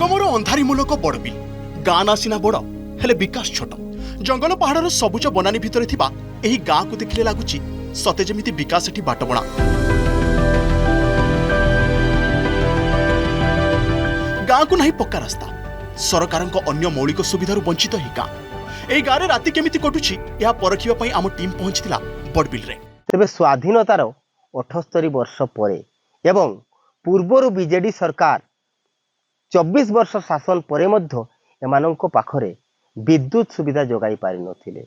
दुर्गमर अंधारीमूलक बड़बिल गाँ ना सिना बड़ हेले विकास छोट जंगल पहाड़र सबुज बनानी भितर थिबा एही गाँ को देखिले लागुची सते जेमिति विकास एठी बाटबणा। गाँ को नहीं पक्का रास्ता सरकारक अन्य मौलिक सुविधार वंचित ही गाँ एही गाँव में राति केमिति कटुची या परखिबा पई आम टीम पहुंचीला बड़बिल रे। तेबे स्वाधीनतार 78 वर्ष परे एवं पूर्वर बीजेडी सरकार 24 वर्ष शासन परे मध्य एमानंक पाखरे विद्युत सुविधा जोगाई पारि नथिले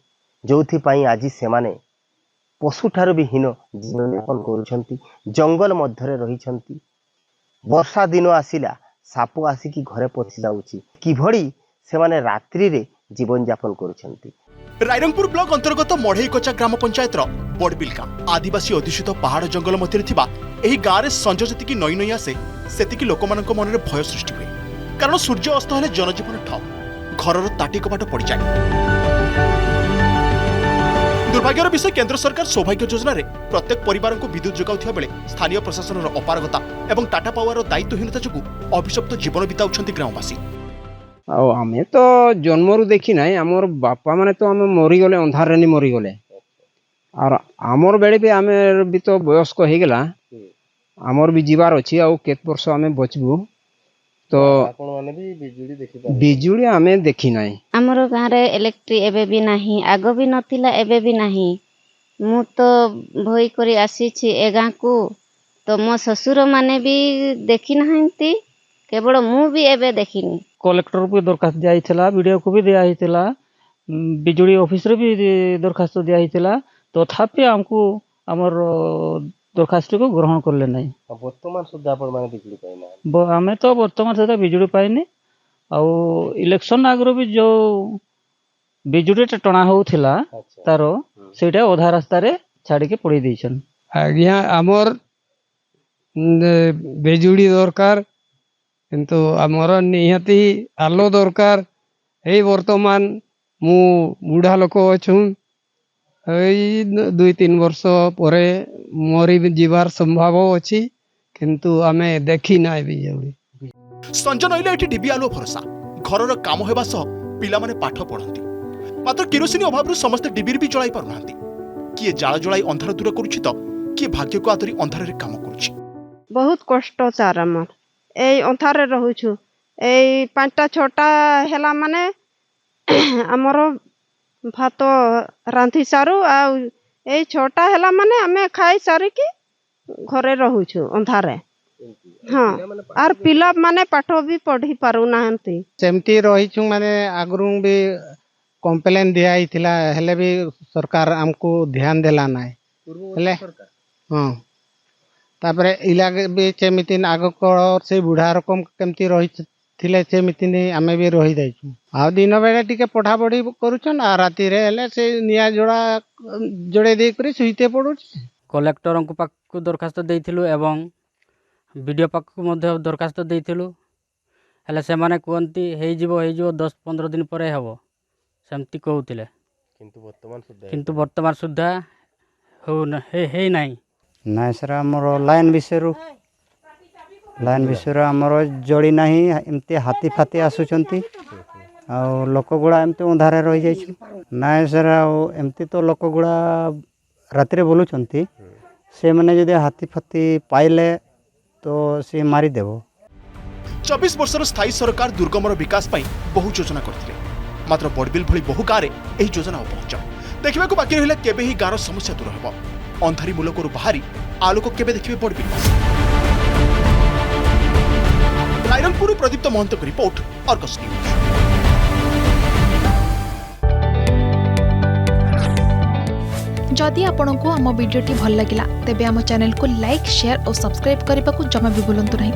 जोथि पई आज सेमाने पशुठार भी हीन जीवन यापन करुछंती जंगल मध्यरे रहिछंती। वर्षा दिन आसिला साप आसिकी घरे पशि जाउची किभଳି सेमाने रात्रि रे जीवन यापन करुछंती। रायरंगपुर ब्लॉक अंतर्गत मढ़ईकचा ग्राम पंचायत बड़बिल गाँ आदिवासी अधिष्ठित पहाड़ जंगल मध्य थिबा एही गाँव में संज जेतिकी नई नई आसे सेतिकी लोकमानक मन में भय सृष्टि हुए कारण सूर्य अस्त हेले जनजीवन ठप घरर ताटी कपाट पड़ जाए। दुर्भाग्यर विषय केंद्र सरकार सौभाग्य योजना रे प्रत्येक परिवार को विद्युत जोगाउथिबा बेले स्थानीय प्रशासन अपारगता एवं टाटा पावर दायित्वहीनता जोगु अभिशप्त जीवन बिताउछंती ग्रामवासी। आमे तो जन्मरू देखी ना आमर बापा माने तो आम मरीगले अंधार नहीं मरीगले और आमर बेले भी आम भी तो वयस्क हो गला आमर भी जीवार अच्छी आउ केत वर्ष आम बचबू तो बिजुली आमे देखी ना आमर गाँव रे इलेक्ट्रिक एबे भी नहीं आग भी नथिला एबे भी नहीं मु तो भई करी आसीछि ए गाँ को तो मो ससुर माने भी देखी नाहंती केवल मु भी एबे देखिनी। कलेक्टर को दरखास्त दिया वीडियो को भी दिया बिजुली ऑफिस रे भी दरखास्त दिया तथापि हमको आमर दरखास्त को ग्रहण करले नहीं। वर्तमान सुद्धा आपण माने बिजुली पाइना आमे तो वर्तमान सुद्धा बिजुली पाइनी आउ इलेक्शन आगरो भी जो बिजुली टणा होउथिला तारो सेटा ओधा रास्ता रे छाड़ी के पड़ी दैछन। आज्ञा आमर बिजुली दरकार किंतु आमर निहाती आलो दरकार ए वर्तमान मु बुढ़ा लोक अच्छु 2-3 वर्ष परे मरी जीवार संभाव अछि किंतु आमे देखी ना बिजुली। संज नइले एठी डिबी आलो भरोसा घरर काम हेबा सह पिला माने पाठ पढंती मात्र केरोसिन अभाव समस्त डिबी भी जळाई पारु नांती किए जाळ जळाई अंधार दूर करूछि तो किए भाग्य को आदरी अंधार रे काम करूछि। बहुत कष्ट चार आमर ए अंधारे रहुछु ए 5टा 6टा हेला माने आमर भात रांधि सारू आ ए 6टा हेला माने आमे खाई सारी की घरे रहुछु अंधारे। हाँ आर पिला माने पाठ भी पढ़ी पारु नाहंती सेमती रहिछु माने आगरु भी कंप्लेन दिया हिथिला हेले भी सरकार हमको ध्यान देला नाय हेले। हां तापरे इलाके भी सेमिति आग से बुढ़ा रकम केमती रही थिले सेमिति आमे भी रही जाइछु आ दिन बेले टिके पढ़ा पढ़ी करूछन आ राति रे हेले से निया जोड़ा जोड़े दे करी सुइते पड़ुछ। कलेक्टर को पाक को दरखास्त देइथिलु एवं वीडियो पाक को मध्ये दरखास्त देइथिलु हेले से माने कोंती हेइ जिवो 10-15 दिन परे हबो सेमती कहउतिले किंतु वर्तमान सुद्धा हो हे नाही नाई सर आमर लाइन विषय आमर जड़ी ना एमती हाथी फाती आसुचंती आ लोक गुड़ा एमती अंधारे रही जाइछु नाई सर एमती तो लोक गुड़ा राति बोलुचंती से माने जदि हाथी फाती पाइले तो से मारी देबो। 24 वर्षर स्थायी सरकार दुर्गमर विकास पाई बहु योजना करथिले मात्र बड़बिल भली बहु गाँव एही योजना पहुंच देखा बाकी रहिला केबे ही गाँव समस्या दूर हेबो अंधारी मूलक बाहरी आलोक केबे देखिबे बड़बिल। रायरंगपुर प्रदीप्त महंत की रिपोर्ट अर्गस न्यूज। जदि आपंक आम भिडी भल लगा तेब आम चैनल को लाइक शेयर और सब्सक्राइब करने को जमा भी भूलु नहीं।